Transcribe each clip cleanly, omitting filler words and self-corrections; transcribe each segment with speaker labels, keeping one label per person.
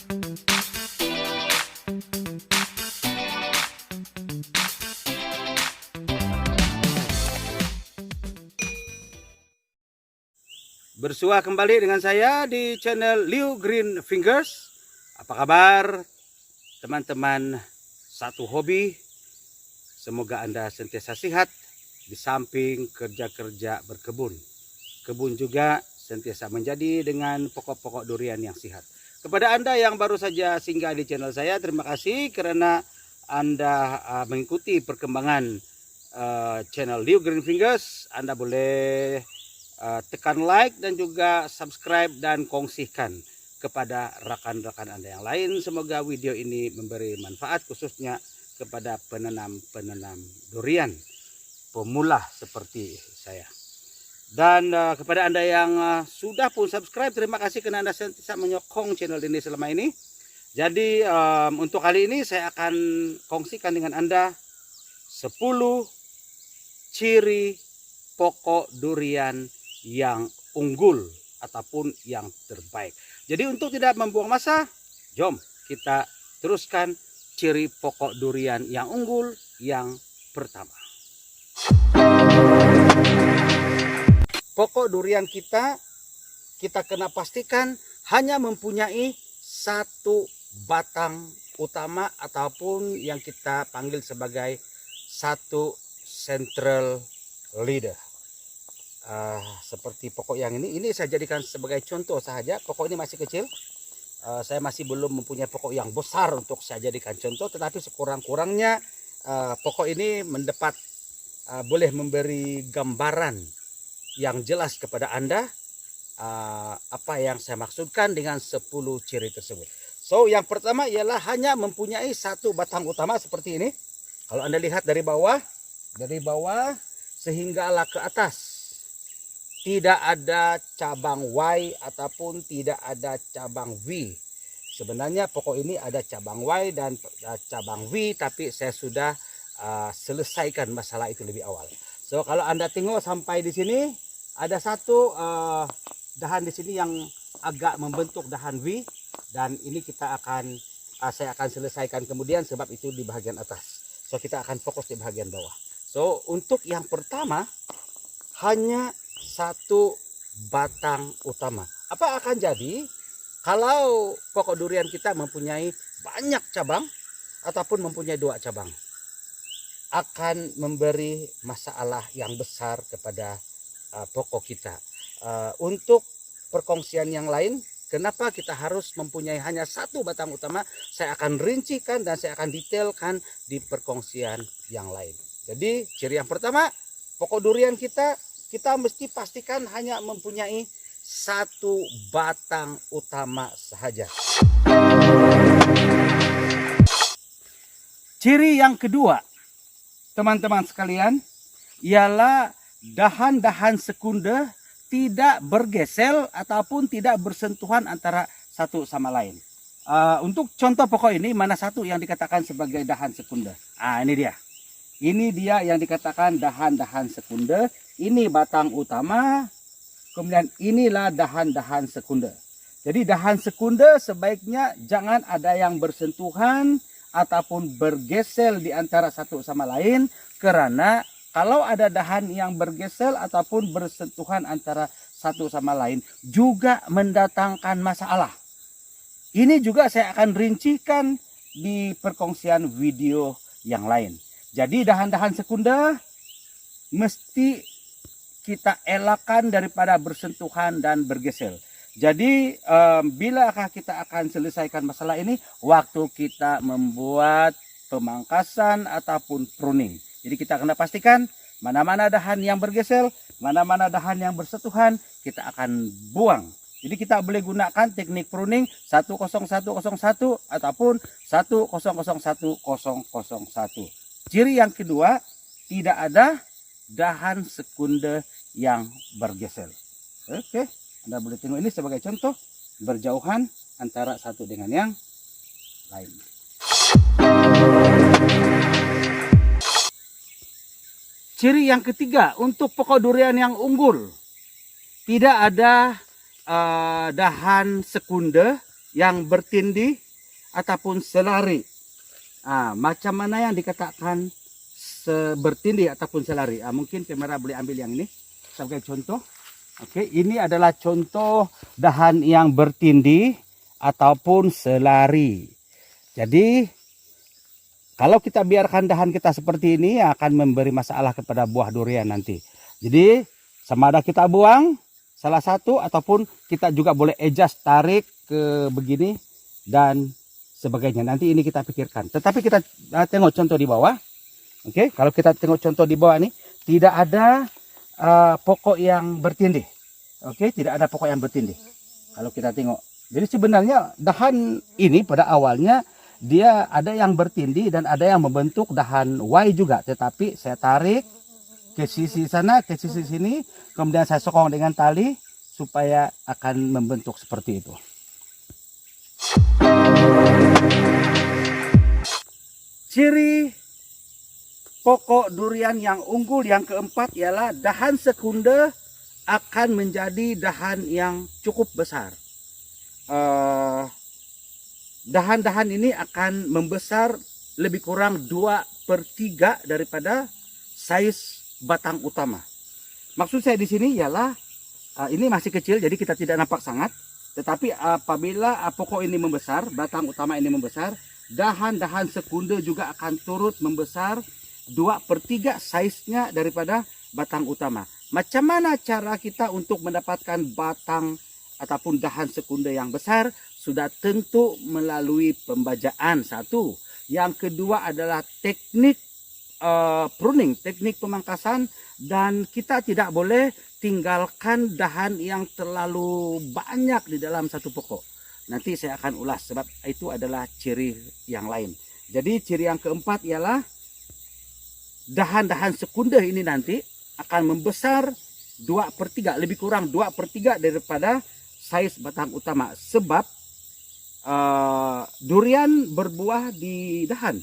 Speaker 1: Bersua kembali dengan saya di channel Liu Green Fingers. Apa kabar teman-teman satu hobi? Semoga Anda sentiasa sehat di samping kerja-kerja berkebun. Kebun juga sentiasa menjadi dengan pokok-pokok durian yang sehat. Kepada Anda yang baru saja singgah di channel saya, terima kasih karena Anda mengikuti perkembangan channel Liu Green Fingers. Anda boleh tekan like dan juga subscribe dan kongsikan kepada rekan-rekan Anda yang lain. Semoga video ini memberi manfaat khususnya kepada penanam-penanam durian pemula seperti saya. Dan kepada Anda yang sudah pun subscribe, terima kasih karena Anda senantiasa menyokong channel ini selama ini. Jadi untuk kali ini saya akan kongsikan dengan Anda 10 ciri pokok durian yang unggul ataupun yang terbaik. Jadi untuk tidak membuang masa, jom kita teruskan ciri pokok durian yang unggul yang pertama. Pokok durian kita kena pastikan hanya mempunyai satu batang utama ataupun yang kita panggil sebagai satu central leader. Seperti pokok yang ini saya jadikan sebagai contoh saja. Pokok ini masih kecil, saya masih belum mempunyai pokok yang besar untuk saya jadikan contoh, tetapi sekurang-kurangnya pokok ini boleh memberi gambaran yang jelas kepada Anda apa yang saya maksudkan dengan 10 ciri tersebut. So yang pertama ialah hanya mempunyai satu batang utama seperti ini. Kalau Anda lihat dari bawah sehinggalah ke atas, tidak ada cabang Y ataupun tidak ada cabang V. Sebenarnya pokok ini ada cabang Y dan cabang V, tapi saya sudah selesaikan masalah itu lebih awal. So kalau Anda tengok sampai di sini ada satu dahan di sini yang agak membentuk dahan V, dan ini saya akan selesaikan kemudian sebab itu di bagian atas. So kita akan fokus di bagian bawah. So untuk yang pertama hanya satu batang utama. Apa akan jadi kalau pokok durian kita mempunyai banyak cabang ataupun mempunyai 2 cabang? Akan memberi masalah yang besar kepada pokok kita. Untuk perkongsian yang lain, kenapa kita harus mempunyai hanya satu batang utama, saya akan rincikan dan saya akan detailkan di perkongsian yang lain. Jadi ciri yang pertama, pokok durian kita mesti pastikan hanya mempunyai satu batang utama sahaja. Ciri yang kedua, teman-teman sekalian, ialah dahan-dahan sekunder tidak bergesel ataupun tidak bersentuhan antara satu sama lain. Untuk contoh pokok ini, mana satu yang dikatakan sebagai dahan sekunder? Ini dia. Ini dia yang dikatakan dahan-dahan sekunder. Ini batang utama, kemudian inilah dahan-dahan sekunder. Jadi dahan sekunder sebaiknya jangan ada yang bersentuhan ataupun bergesel di antara satu sama lain, karena kalau ada dahan yang bergesel ataupun bersentuhan antara satu sama lain juga mendatangkan masalah. Ini juga saya akan rincikan di perkongsian video yang lain. Jadi dahan-dahan sekunder mesti kita elakkan daripada bersentuhan dan bergesel. Jadi bilakah kita akan selesaikan masalah ini? Waktu kita membuat pemangkasan ataupun pruning. Jadi kita kena pastikan mana-mana dahan yang bergesel, mana-mana dahan yang bersentuhan, kita akan buang. Jadi kita boleh gunakan teknik pruning 10101 ataupun 1001001. Ciri yang kedua, tidak ada dahan sekunder yang bergesel. Oke, Anda boleh tengok ini sebagai contoh berjauhan antara satu dengan yang lain. Ciri yang ketiga untuk pokok durian yang unggul, tidak ada dahan sekunder yang bertindih ataupun selari. Macam mana yang dikatakan bertindih ataupun selari? Mungkin kamera boleh ambil yang ini sebagai contoh. Oke, ini adalah contoh dahan yang bertindih ataupun selari. Jadi kalau kita biarkan dahan kita seperti ini akan memberi masalah kepada buah durian nanti. Jadi sama ada kita buang salah satu ataupun kita juga boleh adjust, tarik ke begini dan sebagainya. Nanti ini kita pikirkan. Tetapi kita tengok contoh di bawah. Oke, kalau kita tengok contoh di bawah ini tidak ada pokok yang bertindih. Oke, tidak ada pokok yang bertindih. Kalau kita tengok. Jadi sebenarnya dahan ini pada awalnya dia ada yang bertindih dan ada yang membentuk dahan Y juga. Tetapi saya tarik ke sisi sana, ke sisi sini. Kemudian saya sokong dengan tali supaya akan membentuk seperti itu. Ciri pokok durian yang unggul yang keempat ialah dahan sekunde akan menjadi dahan yang cukup besar. Dahan-dahan ini akan membesar lebih kurang 2/3 daripada size batang utama. Maksud saya di sini ialah ini masih kecil, jadi kita tidak nampak sangat. Tetapi apabila pokok ini membesar, batang utama ini membesar, dahan-dahan sekunde juga akan turut membesar 2/3 size-nya daripada batang utama. Macam mana cara kita untuk mendapatkan batang ataupun dahan sekunde yang besar? Sudah tentu melalui pembajaan satu. Yang kedua adalah teknik pruning, teknik pemangkasan, dan kita tidak boleh tinggalkan dahan yang terlalu banyak di dalam satu pokok. Nanti saya akan ulas sebab itu adalah ciri yang lain. Jadi ciri yang keempat ialah dahan-dahan sekunde ini nanti akan membesar 2/3, lebih kurang 2/3 daripada size batang utama. Sebab durian berbuah di dahan.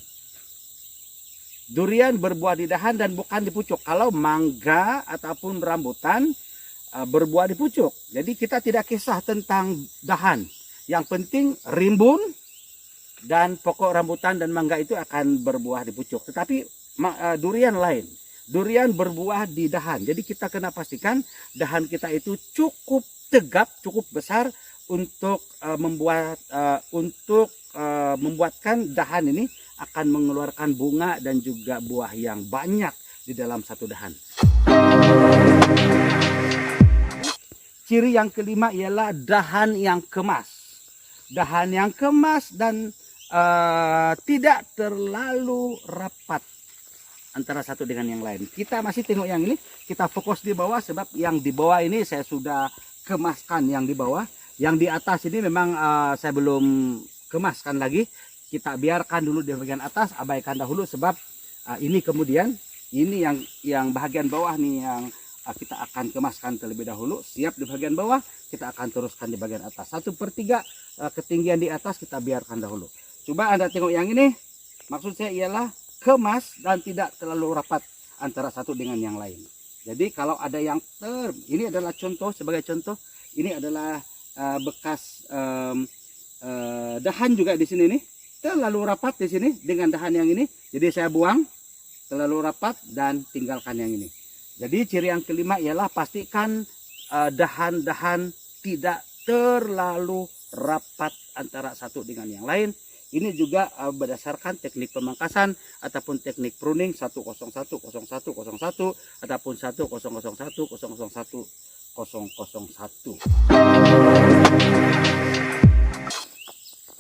Speaker 1: Durian berbuah di dahan dan bukan di pucuk. Kalau mangga ataupun rambutan berbuah di pucuk. Jadi kita tidak kisah tentang dahan. Yang penting rimbun dan pokok rambutan dan mangga itu akan berbuah di pucuk. Tetapi durian lain. Durian berbuah di dahan. Jadi kita kena pastikan dahan kita itu cukup tegap, cukup besar untuk membuatkan dahan ini akan mengeluarkan bunga dan juga buah yang banyak di dalam satu dahan. Ciri yang kelima ialah dahan yang kemas. Dahan yang kemas dan tidak terlalu rapat antara satu dengan yang lain. Kita masih tengok yang ini, kita fokus di bawah sebab yang di bawah ini saya sudah kemaskan yang di bawah. Yang di atas ini memang saya belum kemaskan lagi. Kita biarkan dulu di bagian atas, abaikan dahulu sebab ini kemudian ini yang bagian bawah nih yang kita akan kemaskan terlebih dahulu. Siap di bagian bawah, kita akan teruskan di bagian atas. 1/3 ketinggian di atas kita biarkan dahulu. Coba Anda tengok yang ini. Maksud saya ialah kemas dan tidak terlalu rapat antara satu dengan yang lain. Jadi kalau ada yang ini adalah contoh, sebagai contoh, ini adalah bekas dahan juga di sini nih. Terlalu rapat di sini dengan dahan yang ini. Jadi saya buang terlalu rapat dan tinggalkan yang ini. Jadi ciri yang kelima ialah pastikan dahan-dahan tidak terlalu rapat antara satu dengan yang lain. Ini juga berdasarkan teknik pemangkasan ataupun teknik pruning 101 01 01 ataupun 1001 001 001.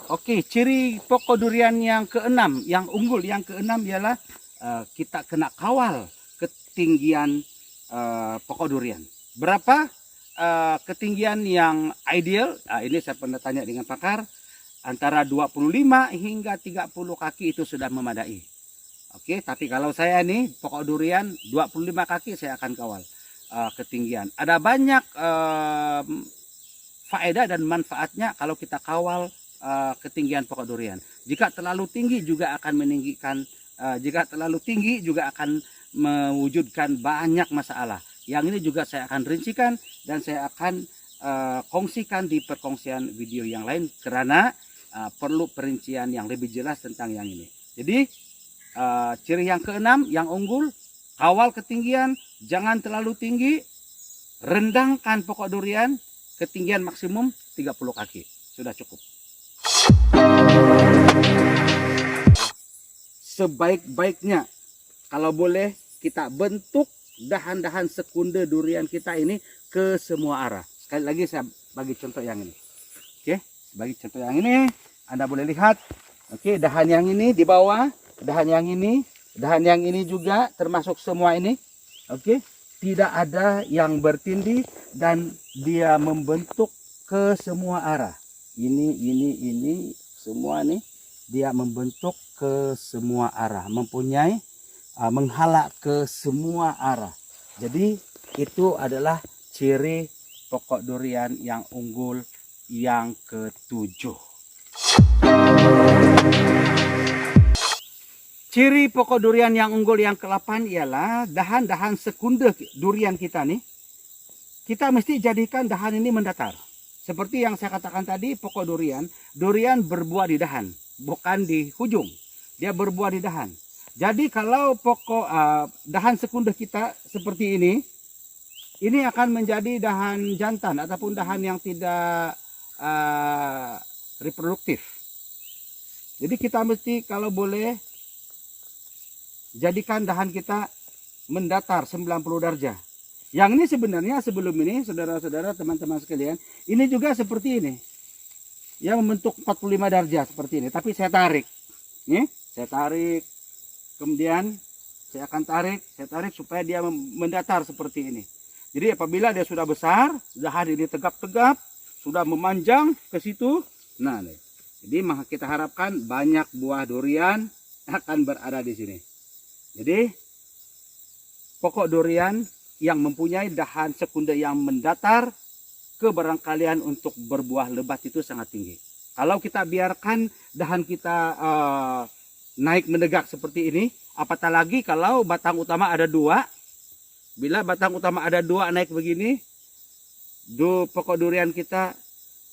Speaker 1: Oke, ciri pokok durian yang keenam, yang unggul yang keenam ialah kita kena kawal ketinggian pokok durian. Berapa ketinggian yang ideal? Ini saya pernah tanya dengan pakar. Antara 25 hingga 30 kaki itu sudah memadai. Oke, tapi kalau saya nih pokok durian 25 kaki saya akan kawal ketinggian. Ada banyak faedah dan manfaatnya kalau kita kawal ketinggian pokok durian. Jika terlalu tinggi juga akan meninggikan, jika terlalu tinggi juga akan mewujudkan banyak masalah. Yang ini juga saya akan rincikan dan saya akan kongsikan di perkongsian video yang lain karena perlu perincian yang lebih jelas tentang yang ini. Jadi ciri yang keenam yang unggul, kawal ketinggian, jangan terlalu tinggi, rendangkan pokok durian, ketinggian maksimum 30 kaki. Sudah cukup. Sebaik-baiknya kalau boleh kita bentuk dahan-dahan sekunde durian kita ini ke semua arah. Sekali lagi saya bagi contoh yang ini. Oke, bagi contoh yang ini Anda boleh lihat. Oke, dahan yang ini di bawah, dahan yang ini juga termasuk semua ini. Oke, tidak ada yang bertindih dan dia membentuk ke semua arah. Ini semua nih dia membentuk ke semua arah, mempunyai menghala ke semua arah. Jadi itu adalah ciri pokok durian yang unggul yang ketujuh. Ciri pokok durian yang unggul yang ke-8 ialah dahan-dahan sekunde durian kita nih. Kita mesti jadikan dahan ini mendatar. Seperti yang saya katakan tadi, pokok durian berbuah di dahan, bukan di ujung. Dia berbuah di dahan. Jadi kalau pokok dahan sekunde kita seperti ini akan menjadi dahan jantan ataupun dahan yang tidak reproduktif. Jadi kita mesti kalau boleh jadikan dahan kita mendatar 90 derajat. Yang ini sebenarnya sebelum ini saudara-saudara teman-teman sekalian, ini juga seperti ini. Yang membentuk 45 derajat seperti ini, tapi saya tarik. Nih, saya tarik. Kemudian saya akan saya tarik supaya dia mendatar seperti ini. Jadi apabila dia sudah besar, dahan ini tegap-tegap, sudah memanjang ke situ. Nah, nih. Jadi maka kita harapkan banyak buah durian akan berada di sini. Jadi pokok durian yang mempunyai dahan sekunde yang mendatar, kebarangkalian untuk berbuah lebat itu sangat tinggi. Kalau kita biarkan dahan kita naik menegak seperti ini, apatah lagi kalau batang utama ada dua. Bila batang utama ada dua naik begini, pokok durian kita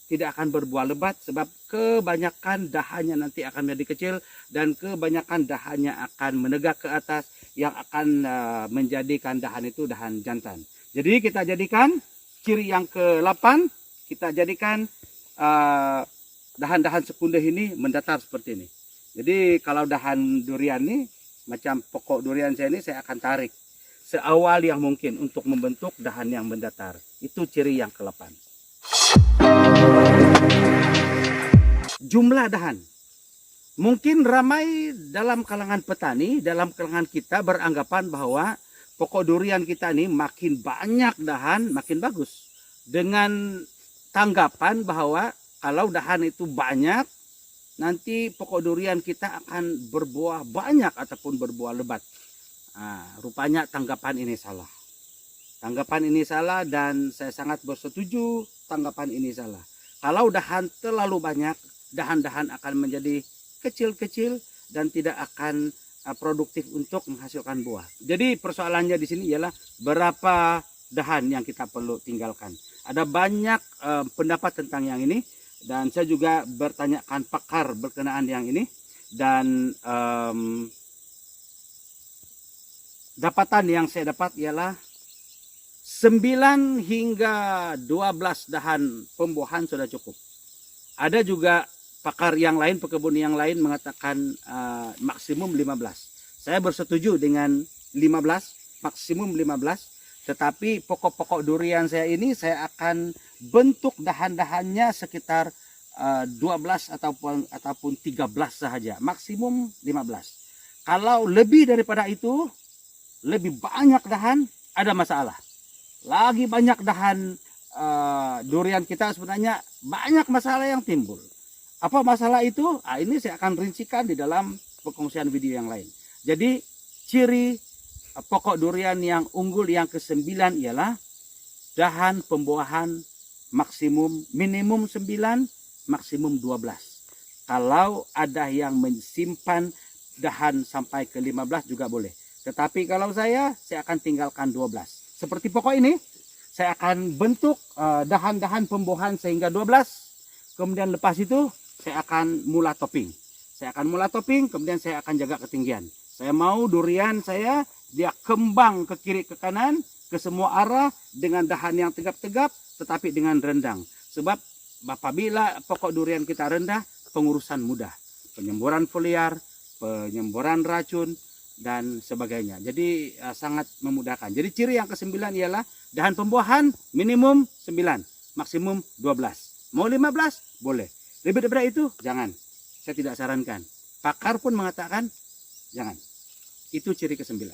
Speaker 1: tidak akan berbuah lebat sebab kebanyakan dahannya nanti akan menjadi kecil dan kebanyakan dahannya akan menegak ke atas yang akan menjadikan dahan itu dahan jantan. Jadi kita jadikan ciri yang ke-8, kita jadikan dahan-dahan sekunde ini mendatar seperti ini. Jadi kalau dahan durian ini macam pokok durian saya ini saya akan tarik seawal yang mungkin untuk membentuk dahan yang mendatar. Itu ciri yang ke-8. Jumlah dahan. Mungkin ramai dalam kalangan petani, dalam kalangan kita beranggapan bahwa pokok durian kita ini makin banyak dahan, makin bagus. Dengan tanggapan bahwa kalau dahan itu banyak, nanti pokok durian kita akan berbuah banyak ataupun berbuah lebat. Nah, rupanya tanggapan ini salah. Tanggapan ini salah dan saya sangat bersetuju tanggapan ini salah. Kalau dahan terlalu banyak, dahan-dahan akan menjadi kecil-kecil dan tidak akan produktif untuk menghasilkan buah. Jadi persoalannya di sini ialah berapa dahan yang kita perlu tinggalkan. Ada banyak pendapat tentang yang ini dan saya juga bertanyakan pakar berkenaan yang ini dan dapatan yang saya dapat ialah 9 hingga 12 dahan pembuahan sudah cukup. Ada juga pakar yang lain, pekebun yang lain mengatakan maksimum 15. Saya bersetuju dengan 15, maksimum 15. Tetapi pokok-pokok durian saya ini saya akan bentuk dahan-dahannya sekitar 12 ataupun 13 sahaja. Maksimum 15. Kalau lebih daripada itu, lebih banyak dahan, ada masalah. Lagi banyak dahan durian kita sebenarnya banyak masalah yang timbul. Apa masalah itu? Ini saya akan rincikan di dalam perkongsian video yang lain. Jadi ciri pokok durian yang unggul yang ke-9 ialah dahan pembuahan minimum 9, maksimum 12. Kalau ada yang menyimpan dahan sampai ke 15 juga boleh. Tetapi kalau saya akan tinggalkan 12. Seperti pokok ini, saya akan bentuk dahan-dahan pembuahan sehingga 12. Kemudian lepas itu saya akan mula topping. Kemudian saya akan jaga ketinggian. Saya mau durian saya dia kembang ke kiri ke kanan ke semua arah dengan dahan yang tegap-tegap tetapi dengan rendang. Sebab apabila pokok durian kita rendah, pengurusan mudah. Penyemburan foliar, penyemburan racun, dan sebagainya. Jadi sangat memudahkan. Jadi ciri yang ke-9 ialah dahan pembuahan minimum 9, maksimum 12. Mau 15? Boleh. Lebih daripada itu, jangan. Saya tidak sarankan. Pakar pun mengatakan, jangan. Itu ciri ke-9.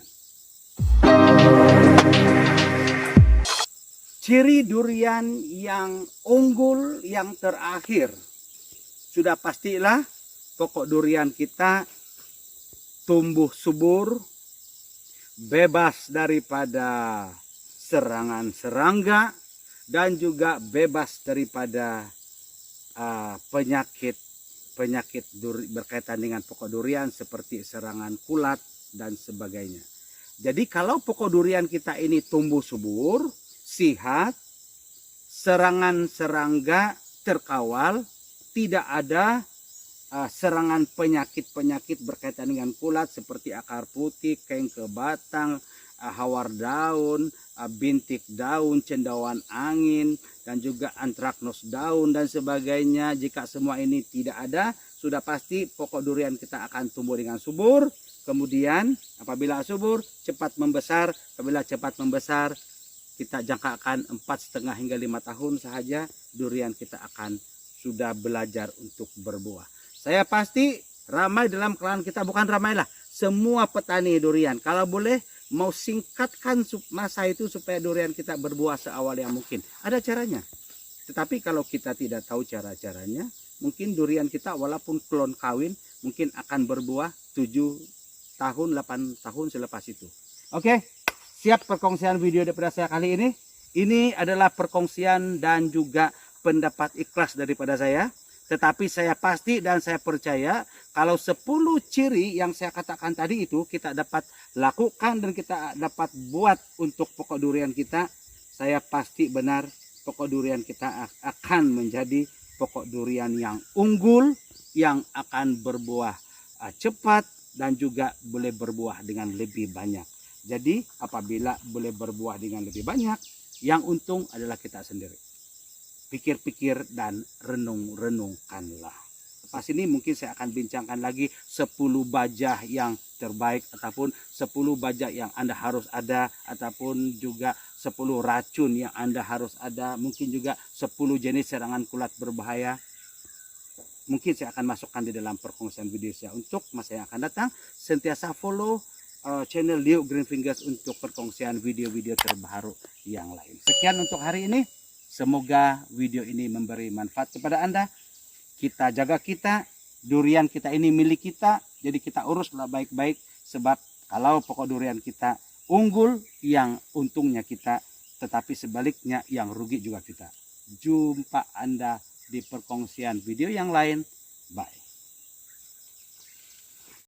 Speaker 1: Ciri durian yang unggul yang terakhir. Sudah pastilah pokok durian kita tumbuh subur, bebas daripada serangan serangga, dan juga bebas daripada penyakit berkaitan dengan pokok durian seperti serangan kulat dan sebagainya. Jadi kalau pokok durian kita ini tumbuh subur, sihat, serangan serangga terkawal, tidak ada serangan penyakit-penyakit berkaitan dengan kulat seperti akar putih, kengke batang, hawar daun, bintik daun, cendawan angin, dan juga antraknos daun dan sebagainya. Jika semua ini tidak ada, sudah pasti pokok durian kita akan tumbuh dengan subur. Kemudian apabila subur, cepat membesar. Apabila cepat membesar, kita jangkakan 4,5 hingga 5 tahun saja durian kita akan sudah belajar untuk berbuah. Saya pasti ramai dalam kalangan kita, bukan ramailah, semua petani durian. Kalau boleh mau singkatkan masa itu supaya durian kita berbuah seawal yang mungkin. Ada caranya. Tetapi kalau kita tidak tahu cara-caranya, mungkin durian kita walaupun klon kawin, mungkin akan berbuah 7 tahun, 8 tahun selepas itu. Oke, siap perkongsian video daripada saya kali ini. Ini adalah perkongsian dan juga pendapat ikhlas daripada saya. Tetapi saya pasti dan saya percaya kalau 10 ciri yang saya katakan tadi itu kita dapat lakukan dan kita dapat buat untuk pokok durian kita, saya pasti benar pokok durian kita akan menjadi pokok durian yang unggul, yang akan berbuah cepat dan juga boleh berbuah dengan lebih banyak. Jadi apabila boleh berbuah dengan lebih banyak, yang untung adalah kita sendiri. Pikir-pikir dan renung-renungkanlah. Pas ini mungkin saya akan bincangkan lagi 10 bajah yang terbaik ataupun 10 bajah yang Anda harus ada, ataupun juga 10 racun yang Anda harus ada, mungkin juga 10 jenis serangan kulat berbahaya. Mungkin saya akan masukkan di dalam perkongsian video saya. Untuk masa yang akan datang, sentiasa follow channel Leo Green Fingers untuk perkongsian video-video terbaru yang lain. Sekian untuk hari ini. Semoga video ini memberi manfaat kepada Anda. Kita jaga durian kita ini milik kita. Jadi kita uruslah baik-baik. Sebab kalau pokok durian kita unggul, yang untungnya kita. Tetapi sebaliknya yang rugi juga kita. Jumpa Anda di perkongsian video yang lain. Bye.